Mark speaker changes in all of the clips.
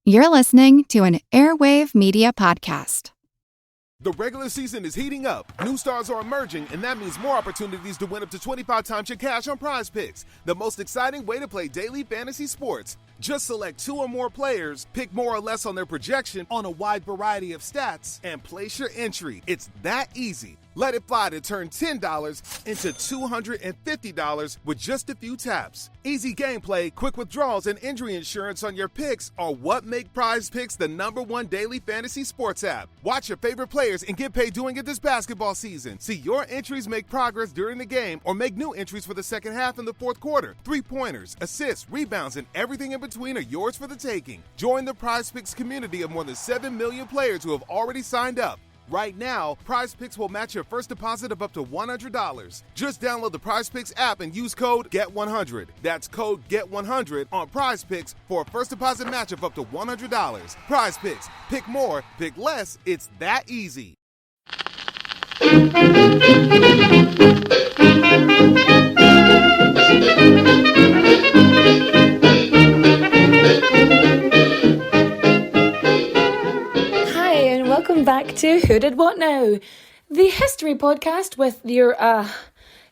Speaker 1: You're listening to an Airwave Media Podcast.
Speaker 2: The regular season is heating up. New stars are emerging, and that means more opportunities to win up to 25 times your cash on Prize Picks, the most exciting way to play daily fantasy sports. Just select 2 or more players, pick more or less on their projection on a wide variety of stats, and place your entry. It's that easy. Let it fly to turn $10 into $250 with just a few taps. Easy gameplay, quick withdrawals, and injury insurance on your picks are what make Prize Picks the #1 daily fantasy sports app. Watch your favorite players and get paid doing it this basketball season. See your entries make progress during the game or make new entries for the second half and the fourth quarter. 3-pointers, assists, rebounds, and everything in between are yours for the taking. Join the Prize Picks community of more than 7 million players who have already signed up. Right now, Prize Picks will match your first deposit of up to $100. Just download the Prize Picks app and use code GET100. That's code GET100 on Prize Picks for a first deposit match of up to $100. Prize Picks. Pick more, pick less. It's that easy.
Speaker 3: Welcome back to Who Did What Now, the history podcast with your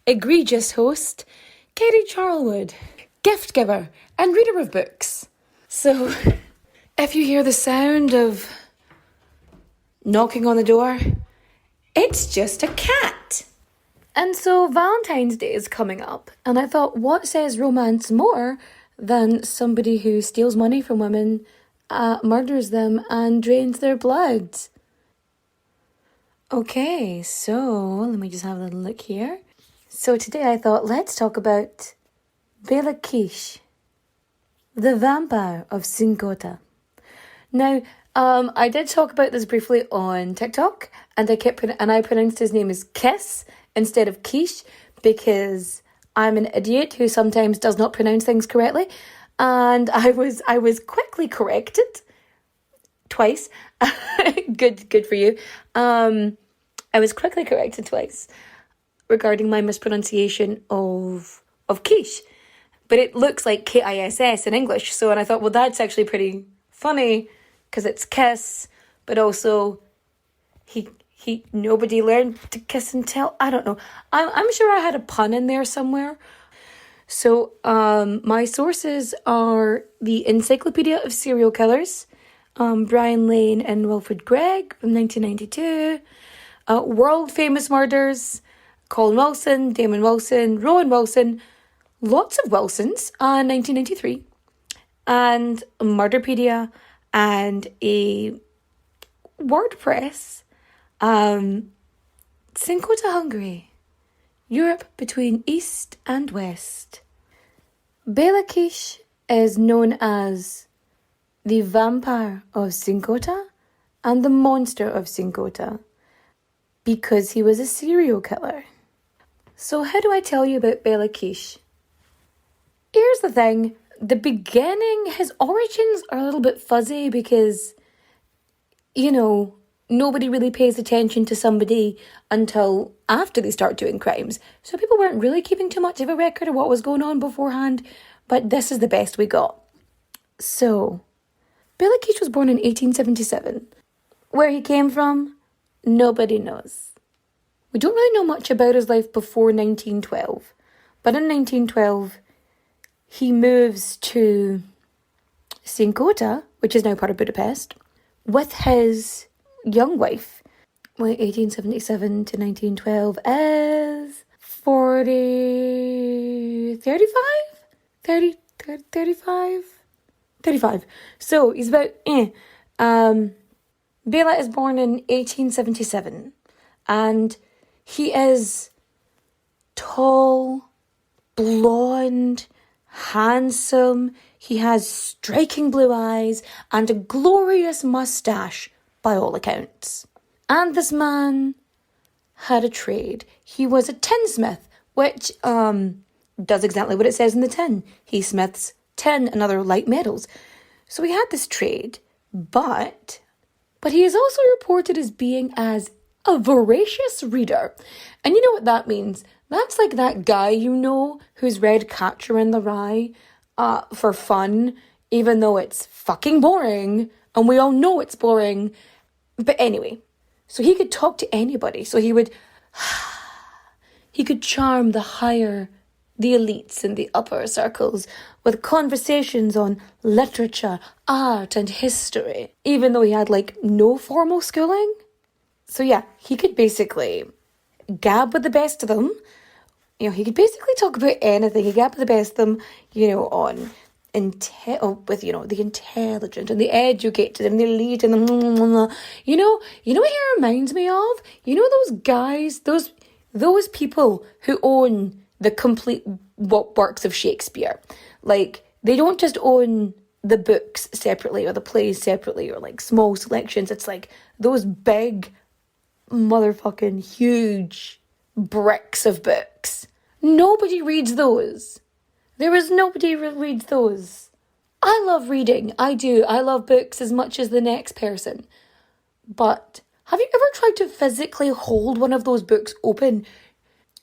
Speaker 3: egregious host, Katie Charlwood, gift giver and reader of books. So, if you hear the sound of knocking on the door, it's just a cat. And so Valentine's Day is coming up, and I thought, what says romance more than somebody who steals money from women, murders them, and drains their blood? Okay, so let me just have a little look here. So today I thought, let's talk about Béla Kiss, the Vampire of Czinkota. Now, I did talk about this briefly on TikTok, and I pronounced his name as Kiss instead of Kish because I'm an idiot who sometimes does not pronounce things correctly, and I was quickly corrected twice. Good for you. I was quickly corrected twice regarding my mispronunciation of quiche, but it looks like Kiss in English. So, and I thought, well, that's actually pretty funny because it's kiss, but also nobody learned to kiss and tell. I don't know. I'm sure I had a pun in there somewhere. So, my sources are the Encyclopedia of Serial Killers, Brian Lane and Wilfred Gregg from 1992, World Famous Murders, Colin Wilson, Damon Wilson, Rowan Wilson, lots of Wilsons, 1993, and Murderpedia, and a WordPress, Czinkota, Hungary, Europe between East and West. Béla Kiss is known as the Vampire of Czinkota and the Monster of Czinkota because he was a serial killer. So how do I tell you about Béla Kiss? Here's the thing. The beginning, his origins are a little bit fuzzy because, nobody really pays attention to somebody until after they start doing crimes. So people weren't really keeping too much of a record of what was going on beforehand, but this is the best we got. So, Béla Kiss was born in 1877. Where he came from, nobody knows. We don't really know much about his life before 1912. But in 1912, he moves to Czinkota, which is now part of Budapest, with his young wife. 1877 to 1912 is 35. So he's about, Béla is born in 1877, and he is tall, blonde, handsome. He has striking blue eyes and a glorious mustache, by all accounts. And this man had a trade. He was a tinsmith, which does exactly what it says in the tin. He smiths tin and other light metals. So he had this trade, but he is also reported as being as a voracious reader. And you know what that means? That's like that guy who's read Catcher in the Rye for fun even though it's fucking boring, and we all know it's boring. But anyway, so he could talk to anybody. So he could charm the elites in the upper circles with conversations on literature, art, and history, even though he had, like, no formal schooling. So yeah, he could basically gab with the best of them. You know, he could basically talk about anything. He gab with the best of them, you know, on with, you know, the intelligent and the educated and the elite and the you know what he reminds me of? You know those guys, those people who own the complete works of Shakespeare. Like, they don't just own the books separately or the plays separately or, like, small selections. It's like those big motherfucking huge bricks of books. Nobody reads those. There is nobody who reads those. I love reading. I do. I love books as much as the next person. But have you ever tried to physically hold one of those books open?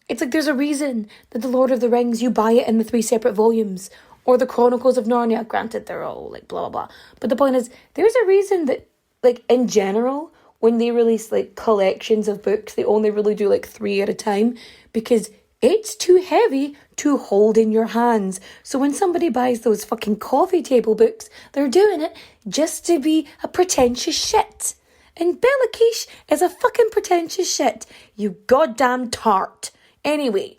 Speaker 3: It's like there's a reason that The Lord of the Rings, you buy it in the 3 separate volumes. Or the Chronicles of Narnia. Granted, they're all like blah, blah, blah. But the point is, there's a reason that, like, in general, when they release, like, collections of books, they only really do, like, 3 at a time. Because it's too heavy to hold in your hands. So when somebody buys those fucking coffee table books, they're doing it just to be a pretentious shit. And Béla Kiss is a fucking pretentious shit. You goddamn tart. Anyway,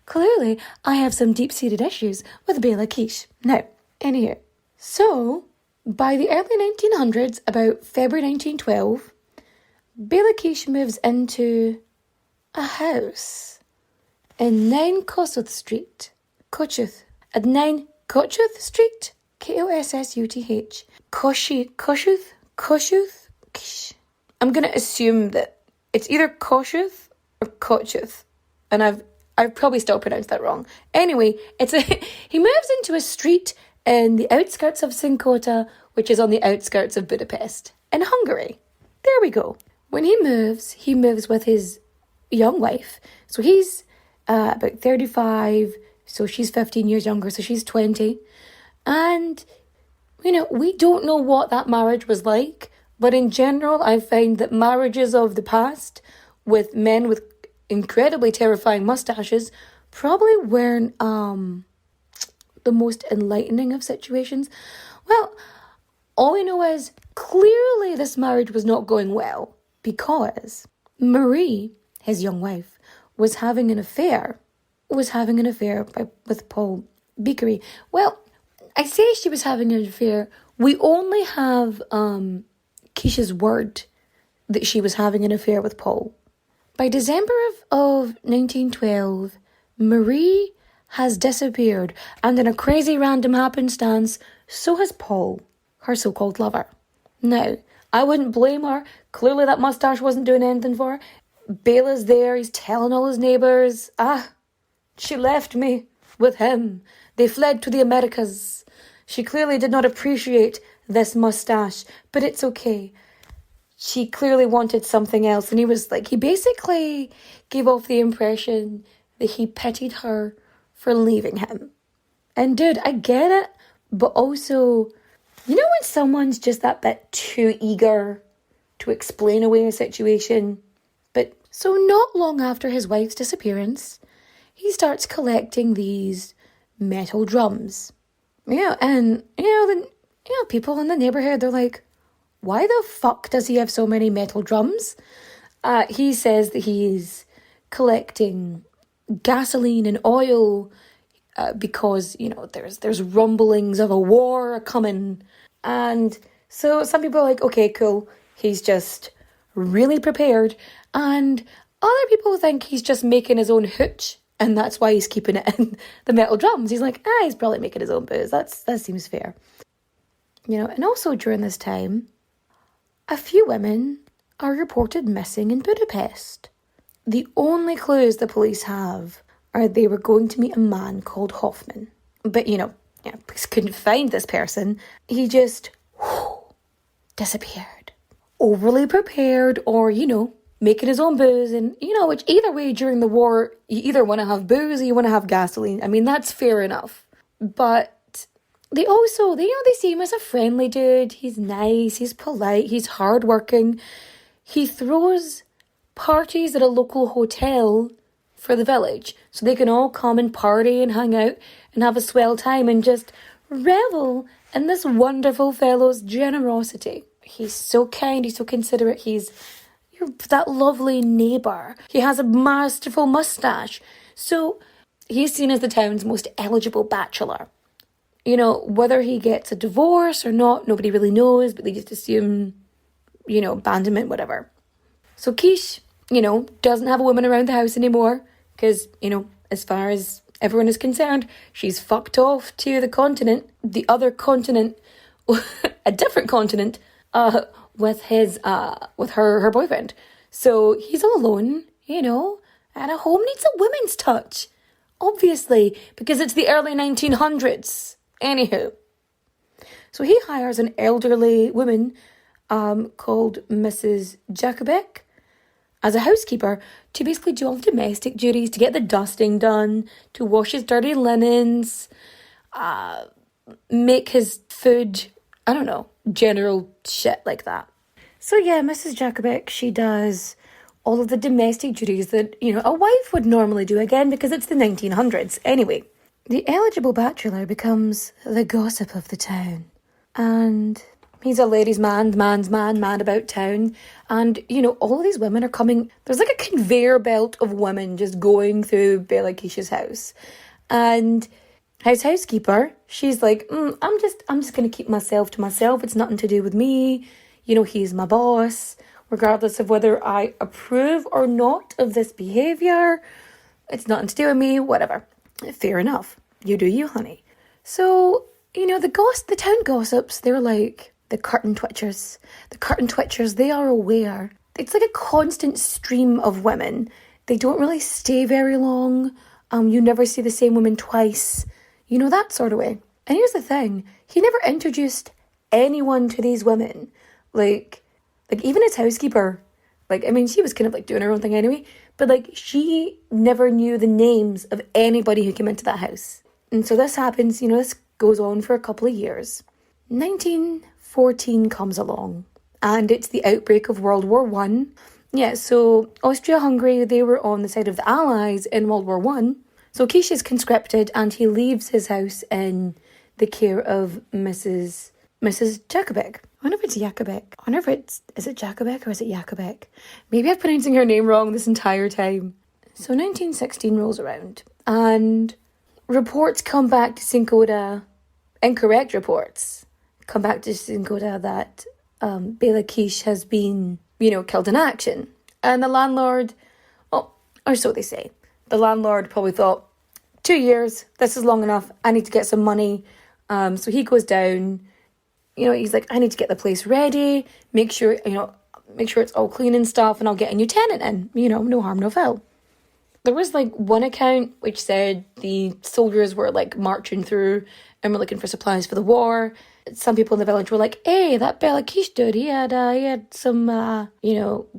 Speaker 3: clearly I have some deep-seated issues with Béla Kiss. Now, anywho, so by the early 1900s, about February 1912, Béla Kiss moves into a house in 9 Kossuth Street, Kossuth, at 9 Kossuth Street, Kossuth, Kossuth. I'm going to assume that it's either Kossuth or Kossuth, and I've probably still pronounced that wrong. Anyway, he moves into a street in the outskirts of Czinkota, which is on the outskirts of Budapest, in Hungary. There we go. When he moves with his young wife. So he's about 35, so she's 15 years younger, so she's 20. And, you know, we don't know what that marriage was like, but in general, I find that marriages of the past with men with incredibly terrifying mustaches probably weren't the most enlightening of situations. Well, all we know is clearly this marriage was not going well because Marie, his young wife, was having an affair with Paul Beakery. Well, I say she was having an affair. We only have Keisha's word that she was having an affair with Paul. By December of 1912, Marie has disappeared, and in a crazy random happenstance, so has Paul, her so-called lover. Now, I wouldn't blame her. Clearly that mustache wasn't doing anything for her. Béla's there, he's telling all his neighbours, she left me with him. They fled to the Americas. She clearly did not appreciate this mustache, but it's okay. She clearly wanted something else, and he basically gave off the impression that he pitied her for leaving him. And dude, I get it, but also, you know when someone's just that bit too eager to explain away a situation? But so not long after his wife's disappearance, he starts collecting these metal drums. Yeah, and people in the neighborhood, they're like, why the fuck does he have so many metal drums? He says that he's collecting gasoline and oil because, there's rumblings of a war coming. And so some people are like, okay, cool. He's just really prepared. And other people think he's just making his own hooch. And that's why he's keeping it in the metal drums. He's like, he's probably making his own booze. That seems fair. And also during this time, a few women are reported missing in Budapest. The only clues the police have are they were going to meet a man called Hoffman. But, police couldn't find this person. He just disappeared. Overly prepared or, making his own booze. And, which either way during the war, you either want to have booze or you want to have gasoline. I mean, that's fair enough. But they also, they see him as a friendly dude. He's nice, he's polite, he's hardworking. He throws parties at a local hotel for the village, so they can all come and party and hang out and have a swell time and just revel in this wonderful fellow's generosity. He's so kind, he's so considerate, he's that lovely neighbour. He has a masterful moustache. So he's seen as the town's most eligible bachelor. You know, whether he gets a divorce or not, nobody really knows, but they just assume, you know, abandonment, whatever. So Kish, you know, doesn't have a woman around the house anymore because, you know, as far as everyone is concerned, she's fucked off to the continent, the other continent, a different continent, with her boyfriend. So he's all alone, you know, and a home needs a woman's touch. Obviously, because it's the early 1900s. Anywho. So he hires an elderly woman called Mrs. Jacobek as a housekeeper to basically do all the domestic duties, to get the dusting done, to wash his dirty linens, make his food, I don't know, general shit like that. So yeah, Mrs. Jacobek, she does all of the domestic duties that, you know, a wife would normally do, again, because it's the 1900s. Anyway, the eligible bachelor becomes the gossip of the town. And he's a ladies' man, man's man, man about town. And, you know, all of these women are coming. There's like a conveyor belt of women just going through Béla Kiss's house. And his housekeeper, she's like, I'm just going to keep myself to myself. It's nothing to do with me. You know, he's my boss. Regardless of whether I approve or not of this behaviour, it's nothing to do with me, whatever. Fair enough. You do you, honey. So, you know, the town gossips, they're like the curtain twitchers. The curtain twitchers, they are aware. It's like a constant stream of women. They don't really stay very long. You never see the same woman twice. You know, that sort of way. And here's the thing. He never introduced anyone to these women. Like even his housekeeper, like, I mean, she was kind of like doing her own thing anyway, but like she never knew the names of anybody who came into that house. And so this happens, you know, this goes on for a couple of years. 1914 comes along and it's the outbreak of World War I. Yeah, so Austria-Hungary, they were on the side of the Allies in World War I. So Kish is conscripted and he leaves his house in the care of Mrs. Jacobek. I wonder if it's Jacobek. I wonder if is it Jacobek or is it Jacobek? Maybe I'm pronouncing her name wrong this entire time. So 1916 rolls around and reports come back to Czinkota, incorrect reports, come back to Czinkota that Béla Kiss has been, you know, killed in action. And the landlord, or so they say, the landlord probably thought, 2 years, this is long enough, I need to get some money. So he goes down. You know, he's like, I need to get the place ready, make sure it's all clean and stuff, and I'll get a new tenant in. You know, no harm, no foul. There was like one account which said the soldiers were like marching through and were looking for supplies for the war. Some people in the village were like, hey, that Béla Kiss dude, he had some,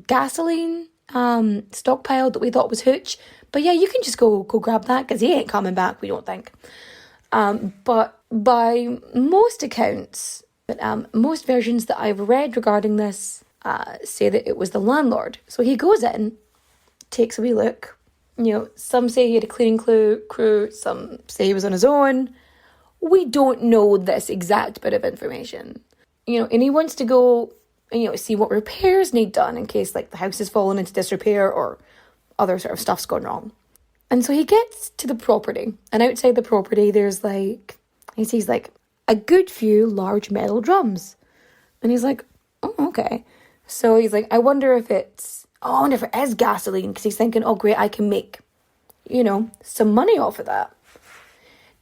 Speaker 3: gasoline stockpiled that we thought was hooch. But yeah, you can just go grab that because he ain't coming back, we don't think. But by most accounts, most versions that I've read regarding this say that it was the landlord. So he goes in, takes a wee look. You know, some say he had a cleaning crew, some say he was on his own. We don't know this exact bit of information. You know, and he wants to go and, you know, see what repairs need done in case, like, the house has fallen into disrepair or other sort of stuff's gone wrong. And so he gets to the property, and outside the property there's, like, he sees, like, a good few large metal drums. And he's like, oh, okay. So he's like, I wonder if it is gasoline, because he's thinking, oh, great, I can make, you know, some money off of that.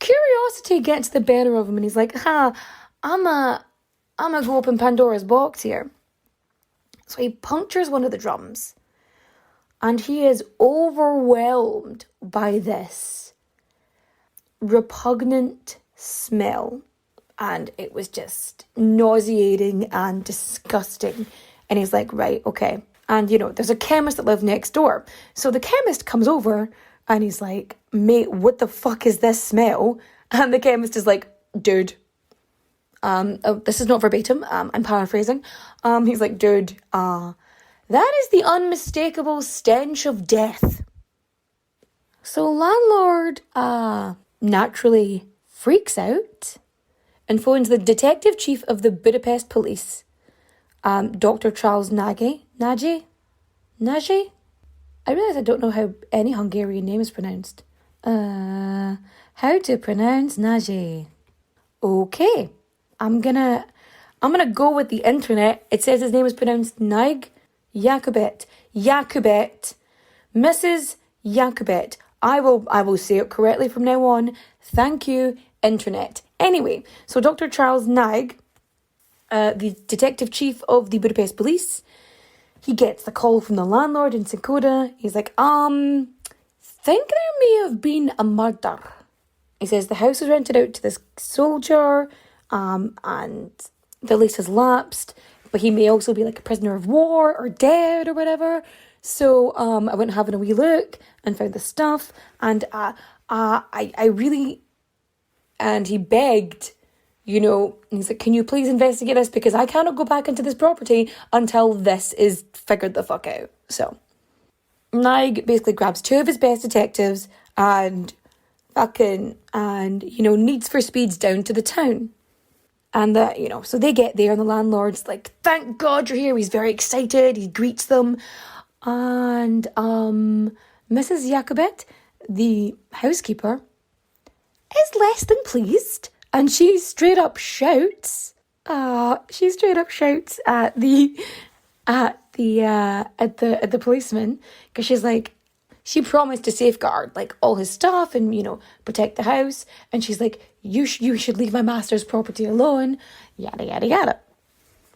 Speaker 3: Curiosity gets the better of him, and he's like, I'm gonna go open Pandora's box here. So he punctures one of the drums, and he is overwhelmed by this repugnant smell. And it was just nauseating and disgusting. And he's like, right, okay. And, you know, there's a chemist that lived next door. So the chemist comes over and he's like, mate, what the fuck is this smell? And the chemist is like, dude, this is not verbatim, I'm paraphrasing. He's like, dude, that is the unmistakable stench of death. So landlord, naturally freaks out and phones the detective chief of the Budapest police, Dr. Charles Nagy. I realise I don't know how any Hungarian name is pronounced. How to pronounce Nagy? Okay, I'm gonna go with the internet. It says his name is pronounced Nagy Jakubet. Mrs. Jakubet. I will say it correctly from now on. Thank you, internet. Anyway, so Dr. Charles Nagy, the detective chief of the Budapest police, he gets the call from the landlord in Czinkota. He's like, think there may have been a murder. He says the house was rented out to this soldier, and the lease has lapsed, but he may also be like a prisoner of war or dead or whatever. So I went having a wee look and found the stuff, and I really, and he begged, he's like, can you please investigate this, because I cannot go back into this property until this is figured the fuck out. So Nagy basically grabs two of his best detectives and needs for speeds down to the town. And so they get there and the landlord's like, thank God you're here. He's very excited. He greets them. And Mrs. Jakubet, the housekeeper, is less than pleased. And she straight up shouts at the policeman, because she's like, she promised to safeguard like all his stuff and protect the house, and she's like, you should leave my master's property alone, yada yada yada.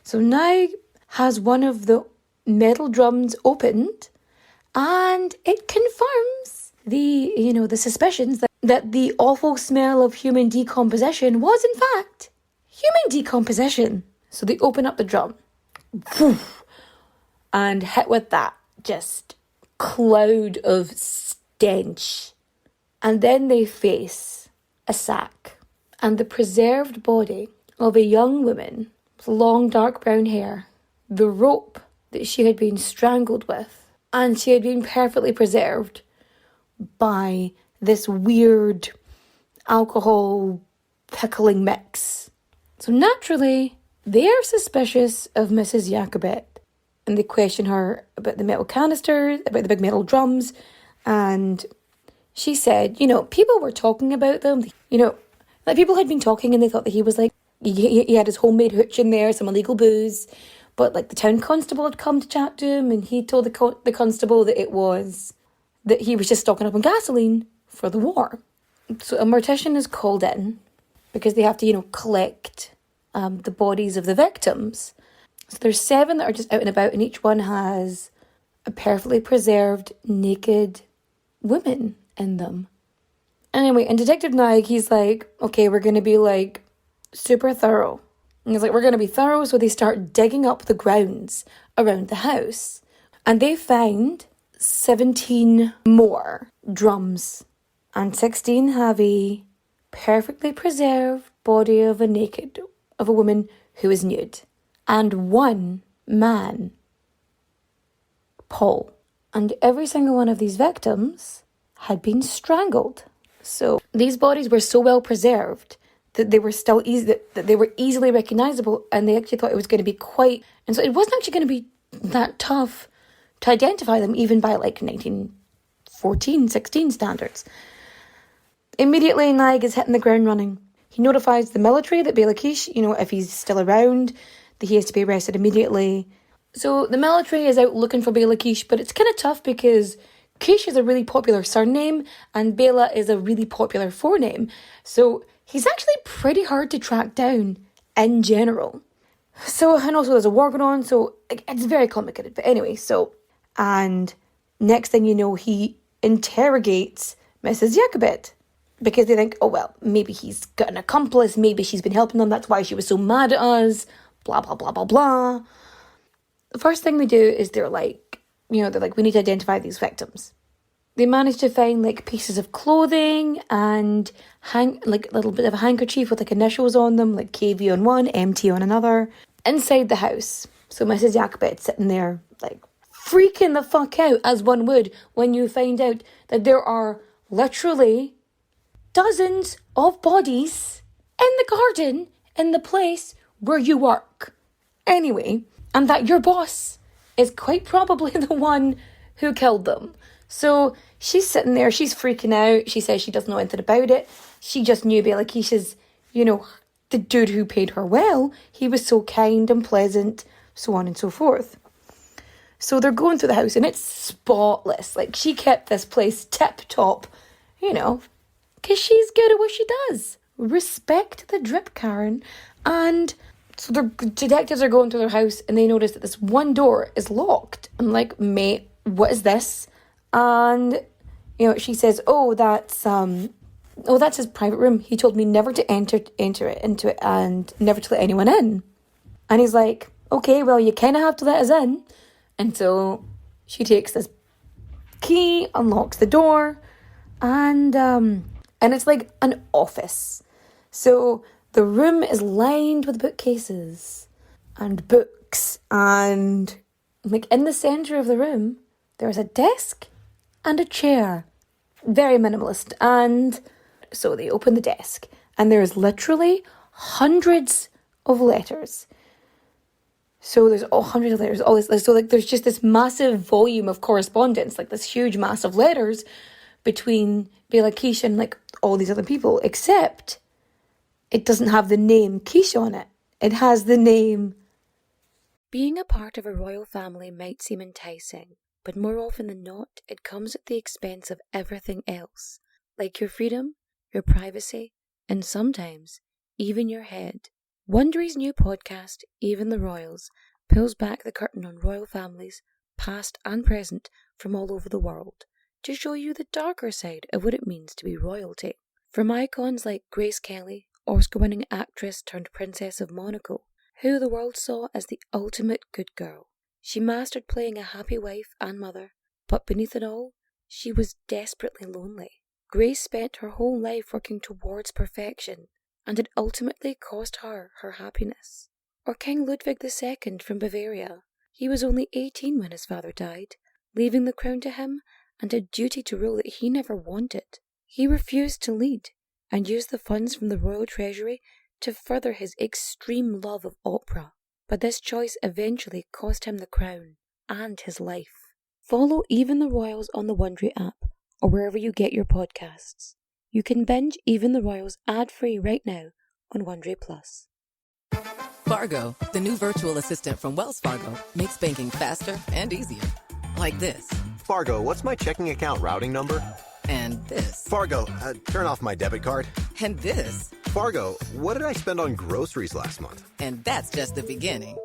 Speaker 3: So now has one of the metal drums opened, and it confirms the suspicions that the awful smell of human decomposition was in fact human decomposition. So they open up the drum, and hit with that just cloud of stench. And then they face a sack and the preserved body of a young woman with long dark brown hair, the rope that she had been strangled with, and she had been perfectly preserved by this weird alcohol pickling mix. So naturally, they are suspicious of Mrs. Jakubet, and they question her about the metal canisters, about the big metal drums, and she said, people were talking about them, like people had been talking and they thought that he was like, he had his homemade hooch in there, some illegal booze, but like the town constable had come to chat to him, and he told the constable that he was just stocking up on gasoline for the war. So a mortician is called in because they have to, collect the bodies of the victims. So there's 7 that are just out and about, and each one has a perfectly preserved naked woman in them. Anyway, and Detective Nagy, he's like, okay, we're going to be like super thorough. And he's like, we're going to be thorough. So they start digging up the grounds around the house, and they find 17 more drums, and 16 have a perfectly preserved body of a woman who is nude, and 1 man, Paul. And every single one of these victims had been strangled. So these bodies were so well preserved that they were still that they were easily recognizable, and they actually thought it was going to be quite, and so it wasn't actually going to be that tough to identify them, even by like 1914-16 standards. Immediately, Nagy is hitting the ground running. He notifies the military that Béla Kiss, if he's still around, that he has to be arrested immediately. So the military is out looking for Béla Kiss, but it's kind of tough because Kiss is a really popular surname and Béla is a really popular forename. So he's actually pretty hard to track down in general. So, and also there's a war going on, so it's very complicated. But anyway, and next thing you know, he interrogates Mrs. Jakubet, because they think, oh, well, maybe he's got an accomplice, maybe she's been helping them, that's why she was so mad at us, blah, blah, blah, blah, blah. The first thing they do is they're like, we need to identify these victims. they managed to find like pieces of clothing and like a little bit of a handkerchief with like initials on them, like KV on one, MT on another, inside the house. So Mrs. Jakobet's sitting there like freaking the fuck out, as one would when you find out that there are literally dozens of bodies in the garden in the place where you work. Anyway, and that your boss is quite probably the one who killed them. So she's sitting there, she's freaking out. She says she doesn't know anything about it. She just knew Béla Kiss is, the dude who paid her well. He was so kind and pleasant, so on and so forth. So they're going through the house and it's spotless. Like, she kept this place tip-top, because she's good at what she does. Respect the drip, Karen. And so the detectives are going through their house and they notice that this one door is locked. I'm like, mate, what is this? And, she says, that's his private room. He told me never to enter into it and never to let anyone in. And he's like, okay, well, you kind of have to let us in. And so she takes this key, unlocks the door, and it's like an office. So the room is lined with bookcases and books, and like in the centre of the room, there's a desk and a chair. Very minimalist. And so they open the desk, and there's literally hundreds of letters. So there's hundreds of letters, all this. So like there's just this massive volume of correspondence, like this huge mass of letters between Béla Kiss and like all these other people, except it doesn't have the name Kiss on it. It has the name.
Speaker 4: Being a part of a royal family might seem enticing, but more often than not, it comes at the expense of everything else, like your freedom, your privacy, and sometimes even your head. Wondery's new podcast, Even the Royals, pulls back the curtain on royal families, past and present, from all over the world, to show you the darker side of what it means to be royalty. From icons like Grace Kelly, Oscar-winning actress turned Princess of Monaco, who the world saw as the ultimate good girl. She mastered playing a happy wife and mother, but beneath it all, she was desperately lonely. Grace spent her whole life working towards perfection, and it ultimately cost her her happiness. Or King Ludwig II from Bavaria. He was only 18 when his father died, leaving the crown to him and a duty to rule that he never wanted. He refused to lead, and used the funds from the royal treasury to further his extreme love of opera. But this choice eventually cost him the crown and his life. Follow Even the Royals on the Wondery app, or wherever you get your podcasts. You can binge Even the Royals ad-free right now on Wondery Plus.
Speaker 5: Fargo, the new virtual assistant from Wells Fargo, makes banking faster and easier. Like this.
Speaker 6: Fargo, what's my checking account routing number?
Speaker 5: And this.
Speaker 6: Fargo, turn off my debit card.
Speaker 5: And this.
Speaker 6: Fargo, what did I spend on groceries last month?
Speaker 5: And that's just the beginning.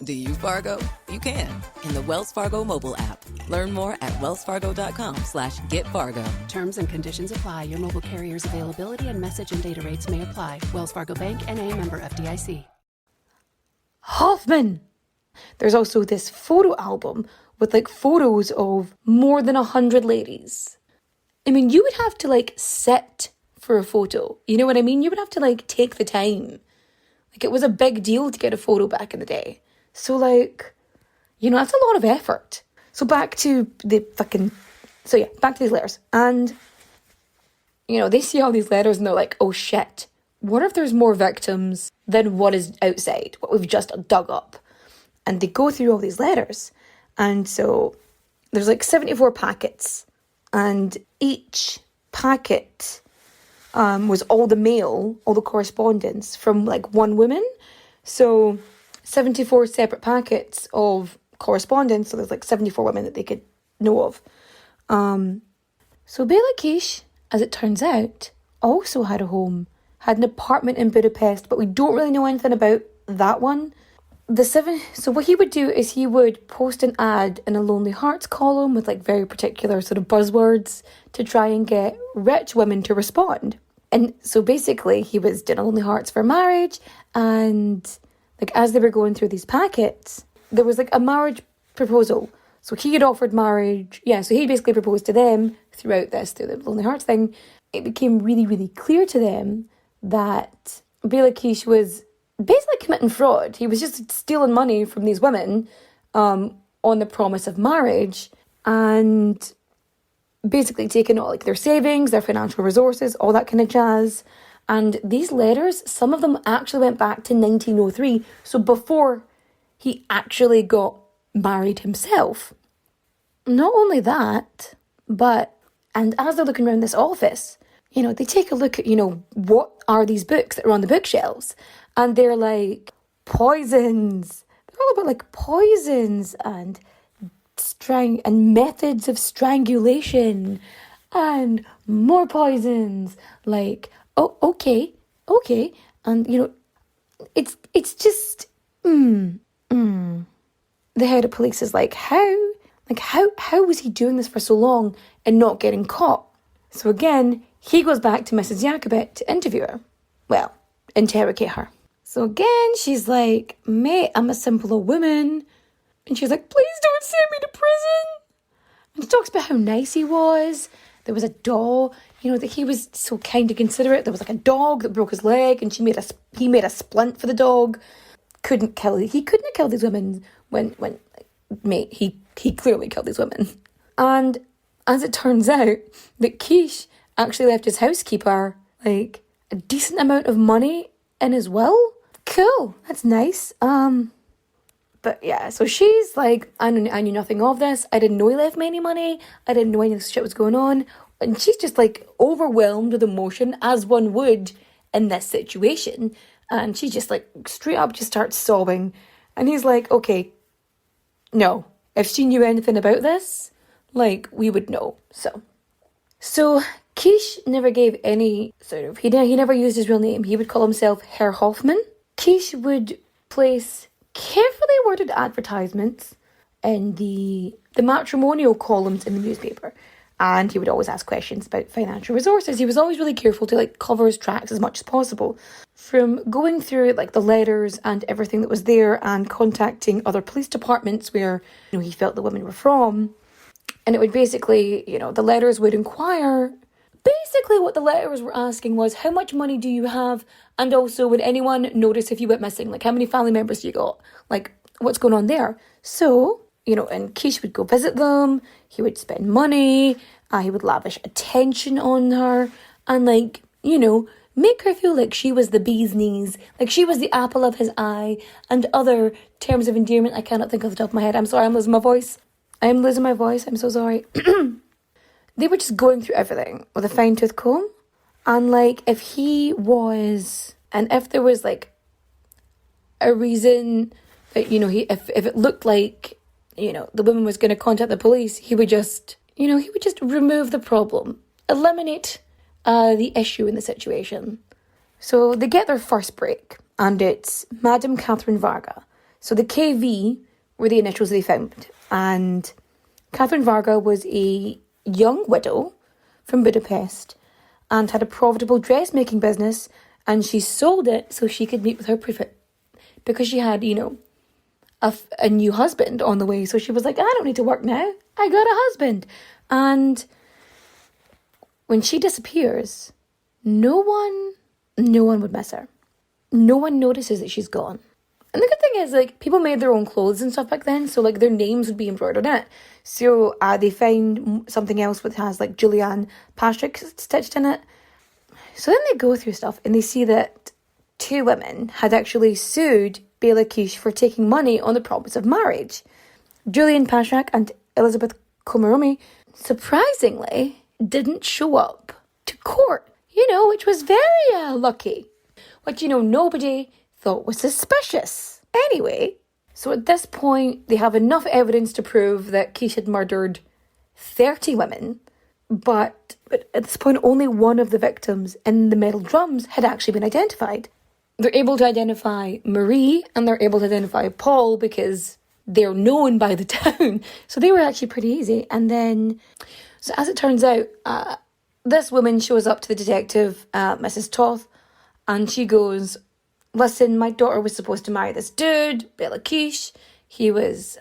Speaker 5: Do you Fargo? You can in the Wells Fargo mobile app. Learn more at wellsfargo.com/getfargo.
Speaker 7: Terms and conditions apply. Your mobile carrier's availability and message and data rates may apply. Wells Fargo Bank, N.A., member FDIC.
Speaker 3: Hoffman! There's also this photo album with like photos of more than 100 ladies. I mean, you would have to like sit for a photo. You know what I mean? You would have to like take the time. Like, it was a big deal to get a photo back in the day. So like, that's a lot of effort. So back to these letters. And, they see all these letters and they're like, oh shit, what if there's more victims than what is outside, what we've just dug up? And they go through all these letters. And so there's like 74 packets. And each packet was all the mail, all the correspondence from like one woman. So 74 separate packets of correspondence. So there's like 74 women that they could know of. So Béla Kiss, as it turns out, also had a home, had an apartment in Budapest, but we don't really know anything about that one. So what he would do is he would post an ad in a Lonely Hearts column with like very particular sort of buzzwords to try and get rich women to respond. And so basically he was doing a Lonely Hearts for marriage, and like as they were going through these packets, there was like a marriage proposal. So he had offered marriage. Yeah, so he basically proposed to them throughout this, through the Lonely Hearts thing, it became really, really clear to them that Béla Kiss was basically committing fraud. He was just stealing money from these women on the promise of marriage, and basically taking all like their savings, their financial resources, all that kind of jazz. And these letters, some of them actually went back to 1903, so before he actually got married himself. Not only that, but, and as they're looking around this office, you know, they take a look at, you know, what are these books that are on the bookshelves? And they're like, poisons. They're all about like poisons and methods of strangulation and more poisons. Like, oh, okay. And, you know, it's just, The head of police is like, how was he doing this for so long and not getting caught? So again, he goes back to Mrs. Jakobet to interview her. Well, interrogate her. So again, she's like, mate, I'm a simple old woman. And she's like, please don't send me to prison. And she talks about how nice he was. There was a dog, you know, that he was so kind and considerate. There was like a dog that broke his leg, and he made a splint for the dog. He couldn't have killed these women when mate, he clearly killed these women. And as it turns out, that Kish actually left his housekeeper like a decent amount of money in his will. Cool, that's nice. But yeah, so she's like, I knew nothing of this. I didn't know he left me any money. I didn't know any of this shit was going on. And she's just like overwhelmed with emotion, as one would in this situation. And she just like straight up just starts sobbing. And he's like, okay, no. If she knew anything about this, like, we would know. So Kish never gave any sort of, he never used his real name. He would call himself Herr Hoffman. Kish would place carefully worded advertisements in the matrimonial columns in the newspaper. And he would always ask questions about financial resources. He was always really careful to like cover his tracks as much as possible. From going through like the letters and everything that was there and contacting other police departments where, you know, he felt the women were from. And it would basically, you know, the letters would inquire. Basically what the letters were asking was, how much money do you have? And also, would anyone notice if you went missing? Like, how many family members do you got? Like, what's going on there? So, you know, and Kish would go visit them. He would spend money. He would lavish attention on her. And, like, you know, make her feel like she was the bee's knees. Like, she was the apple of his eye. And other terms of endearment I cannot think off the top of my head. I'm sorry, I'm losing my voice. I'm so sorry. They were just going through everything with a fine-tooth comb. And, like, if there was, like, a reason that, you know, if it looked like, you know, the woman was going to contact the police, he would just remove the problem, eliminate the issue in the situation. So they get their first break, and it's Madame Catherine Varga. So the KV were the initials they found. And Catherine Varga was a young widow from Budapest and had a profitable dressmaking business, and she sold it so she could meet with her prophet because she had, you know, a new husband on the way. So she was like, I don't need to work now. I got a husband. And when she disappears, no one would miss her. No one notices that she's gone. And the good thing is, like, people made their own clothes and stuff back then, so, like, their names would be embroidered in it. So they find something else that has, like, Julianne Patrick stitched in it. So then they go through stuff, and they see that two women had actually sued Béla Kiss for taking money on the promise of marriage. Julianne Patrick and Elizabeth Komarumi, surprisingly, didn't show up to court, you know, which was very lucky. Which, you know, nobody thought was suspicious. Anyway, so at this point, they have enough evidence to prove that Kish had murdered 30 women, but at this point, only one of the victims in the metal drums had actually been identified. They're able to identify Marie, and they're able to identify Paul because they're known by the town. So they were actually pretty easy. And then, so as it turns out, this woman shows up to the detective, Mrs. Toth, and she goes, listen, my daughter was supposed to marry this dude, Béla Kiss. He was,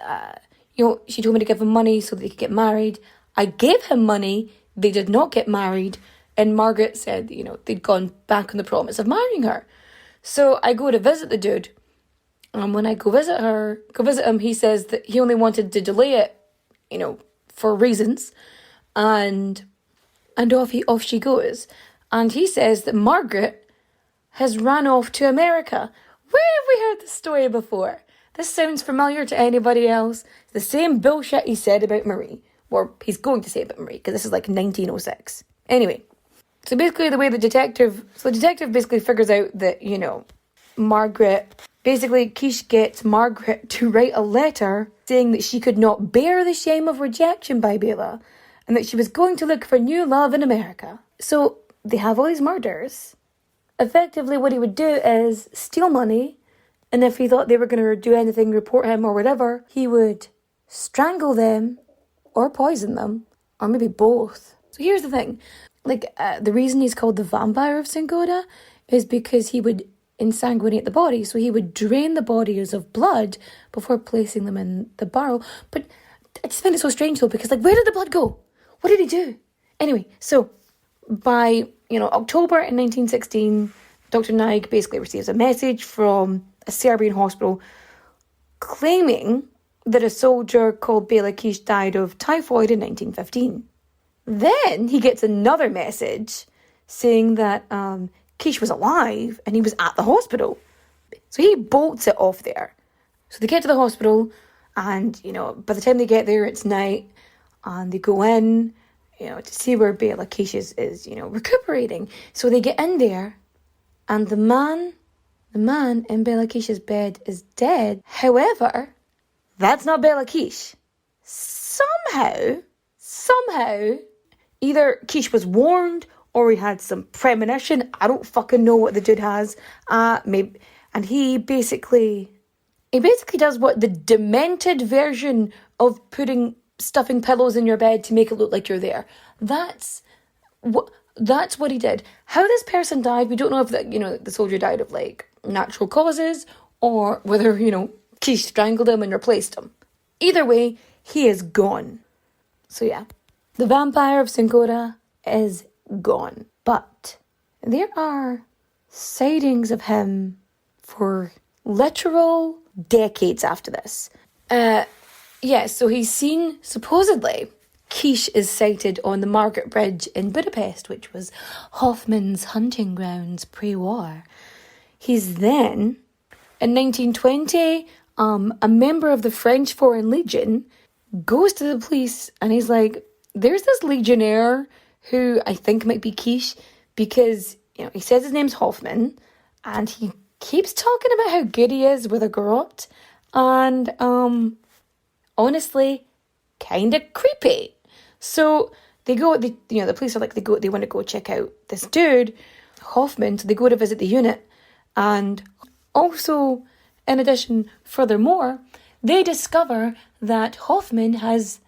Speaker 3: she told me to give him money so that they could get married. I gave him money they did not get married, and Margaret said, they'd gone back on the promise of marrying her. So I go to visit the dude, and when I go visit him, he says that he only wanted to delay it, for reasons, and off she goes. And he says that Margaret has ran off to America. Where have we heard this story before? This sounds familiar to anybody else. It's the same bullshit he said about Marie. Or he's going to say about Marie, because this is like 1906. Anyway, so basically the detective basically figures out that, Margaret, basically Kish gets Margaret to write a letter saying that she could not bear the shame of rejection by Béla, and that she was going to look for new love in America. So they have all these murders. Effectively, what he would do is steal money, and if he thought they were going to do anything, report him or whatever, he would strangle them or poison them, or maybe both. So here's the thing. The reason he's called the Vampire of Czinkota is because he would ensanguinate the body. So he would drain the bodies of blood before placing them in the barrel. But I just find it so strange though, because where did the blood go? What did he do? Anyway, so by, October in 1916, Dr. Naik basically receives a message from a Serbian hospital claiming that a soldier called Béla Kiss died of typhoid in 1915. Then he gets another message saying that Kish was alive and he was at the hospital. So he bolts it off there. So they get to the hospital and, by the time they get there, it's night, and they go in, to see where Béla Kiss is, recuperating. So they get in there, and the man in Béla Kiss's bed is dead. However, that's not Béla Kiss. Somehow, either Kish was warned or he had some premonition. I don't fucking know what the dude has. Maybe, and he basically does what the demented version of stuffing pillows in your bed to make it look like you're there. That's what he did. How this person died, we don't know if the soldier died of natural causes or whether, Kish strangled him and replaced him. Either way, he is gone. So yeah, the Vampire of Czinkota is gone. But there are sightings of him for literal decades after this. So he's seen, supposedly, Kish is sighted on the Margaret Bridge in Budapest, which was Hoffman's hunting grounds pre-war. He's then, in 1920, a member of the French Foreign Legion goes to the police and he's like, there's this legionnaire who I think might be Kish, because, he says his name's Hoffman and he keeps talking about how good he is with a garrote, and honestly, kind of creepy. So they go, the police are like, they want to go check out this dude, Hoffman, so they go to visit the unit. And also, in addition, furthermore, they discover that Hoffman has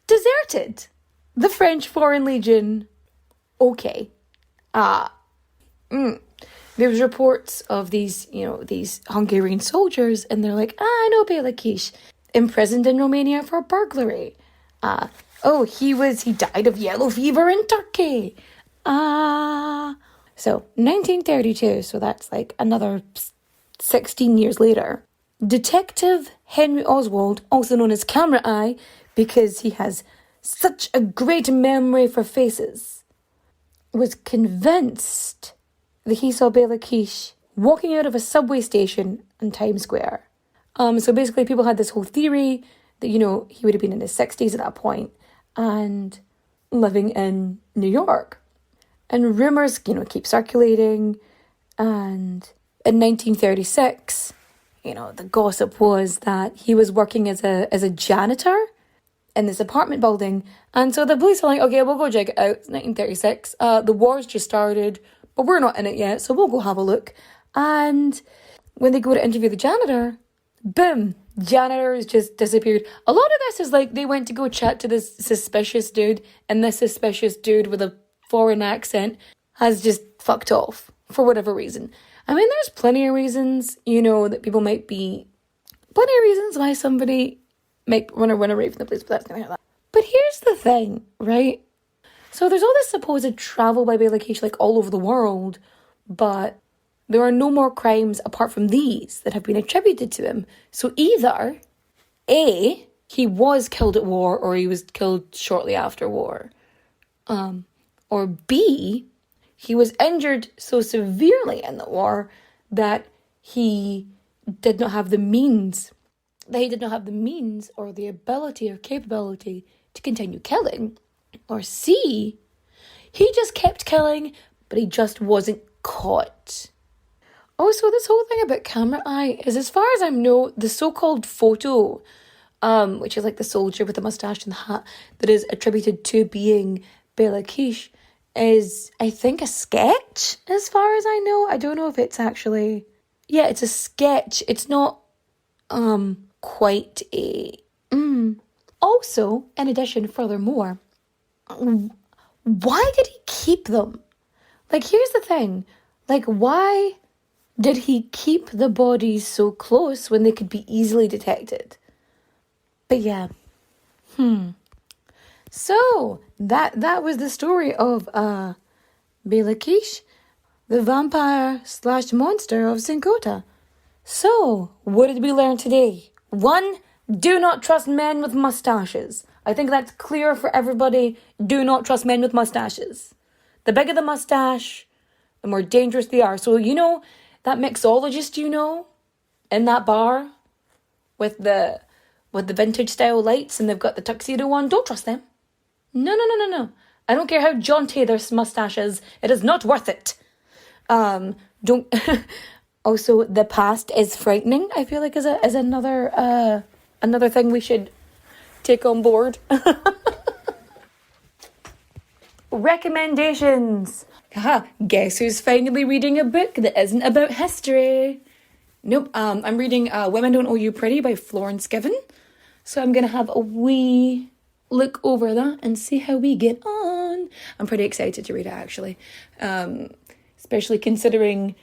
Speaker 3: deserted the French Foreign Legion. Okay. There's reports of these Hungarian soldiers, and they're like, I know Béla Kiss, imprisoned in Romania for burglary. He died of yellow fever in Turkey. So, 1932, so that's another 16 years later, Detective Henry Oswald, also known as Camera Eye, because he has such a great memory for faces, was convinced that he saw Béla Kiss walking out of a subway station in Times Square. So basically people had this whole theory that, he would have been in his 60s at that point and living in New York. And rumours, keep circulating. And in 1936, the gossip was that he was working as a janitor in this apartment building. And so the police are like, okay, we'll go check it out. It's 1936. The war's just started, but we're not in it yet, so we'll go have a look. And when they go to interview the janitor, boom, janitor has just disappeared. A lot of this is they went to go chat to this suspicious dude, and this suspicious dude with a foreign accent has just fucked off for whatever reason. I mean, there's plenty of reasons, that people might be, plenty of reasons why somebody might run away from the police, but that's going to happen. But here's the thing, right? So there's all this supposed travel by Béla Kiss like all over the world, but there are no more crimes apart from these that have been attributed to him. So either A, he was killed at war, or he was killed shortly after war. Or B, he was injured so severely in the war that he did not have the means, or the ability or capability to continue killing. Or C, he just kept killing, but he just wasn't caught. Also, this whole thing about camera eye is, as far as I know, the so-called photo, which is like the soldier with the mustache and the hat that is attributed to being Béla Kiss, is, I think, a sketch, as far as I know. I don't know if it's actually... Yeah, it's a sketch. It's not quite a... Also, in addition, furthermore, why did he keep them? Like, here's the thing. Like, why did he keep the bodies so close when they could be easily detected? But yeah. So, that was the story of Béla Kiss, the vampire / monster of Czinkota. So, what did we learn today? 1, do not trust men with mustaches. I think that's clear for everybody. Do not trust men with mustaches. The bigger the mustache, the more dangerous they are. So, you know, that mixologist, in that bar with the vintage style lights and they've got the tuxedo on, don't trust them. No. I don't care how jaunty their mustache is. It is not worth it. Don't. Also, the past is frightening. I feel like is another thing we should take on board. Recommendations. Guess who's finally reading a book that isn't about history? Nope. I'm reading Women Don't Owe You Pretty by Florence Given. So I'm gonna have a wee look over that and see how we get on. I'm pretty excited to read it, actually. Especially considering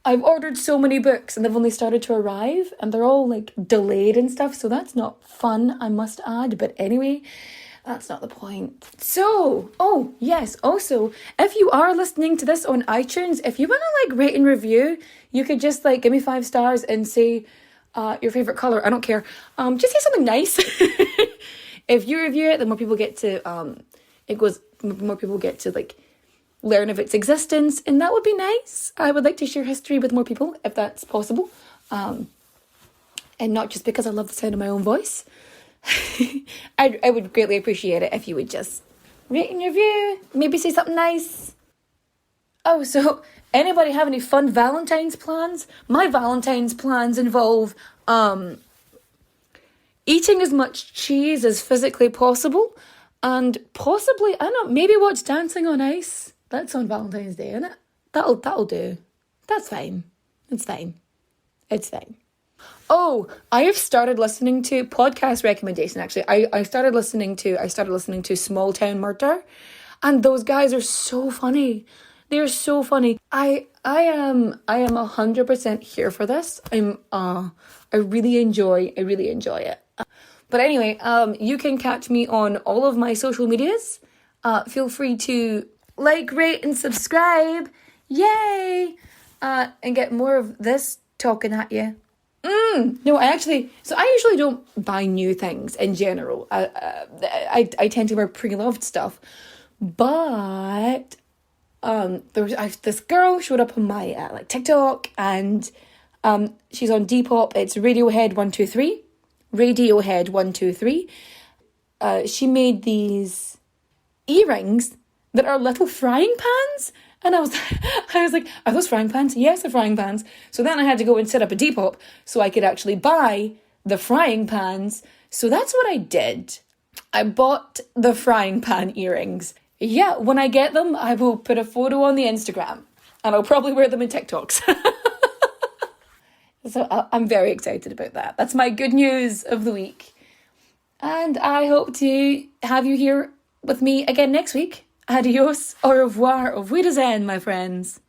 Speaker 3: I've ordered so many books and they've only started to arrive and they're all like delayed and stuff. So that's not fun, I must add. But anyway, that's not the point. So, oh yes, also, if you are listening to this on iTunes, if you want to like rate and review, you could just like give me 5 stars and say your favourite colour. I don't care. Just say something nice. If you review it, the more people get to, more people get to like learn of its existence, and that would be nice. I would like to share history with more people if that's possible. And not just because I love the sound of my own voice. I would greatly appreciate it if you would just rate and review, maybe say something nice. Oh, so anybody have any fun Valentine's plans? My Valentine's plans involve eating as much cheese as physically possible, and possibly, I don't know, maybe watch Dancing on Ice. That's on Valentine's Day, isn't it? That'll do. That's fine. It's fine. Oh, I have started listening to podcast recommendation. Actually, I started listening to Small Town Murder, and those guys are so funny. They're so funny. I am 100% here for this. I really enjoy it. But anyway, you can catch me on all of my social medias. Feel free to like, rate, and subscribe. Yay! And get more of this talking at you. No, I usually don't buy new things in general. I tend to wear pre-loved stuff. But this girl showed up on my TikTok, and she's on Depop. It's Radiohead 123. Radiohead 123. She made these earrings that are little frying pans. And I was like, are those frying pans? Yes, they're frying pans. So then I had to go and set up a Depop so I could actually buy the frying pans. So that's what I did. I bought the frying pan earrings. Yeah, when I get them, I will put a photo on the Instagram. And I'll probably wear them in TikToks. So I'm very excited about that. That's my good news of the week. And I hope to have you here with me again next week. Adios, au revoir, auf Wiedersehen, my friends.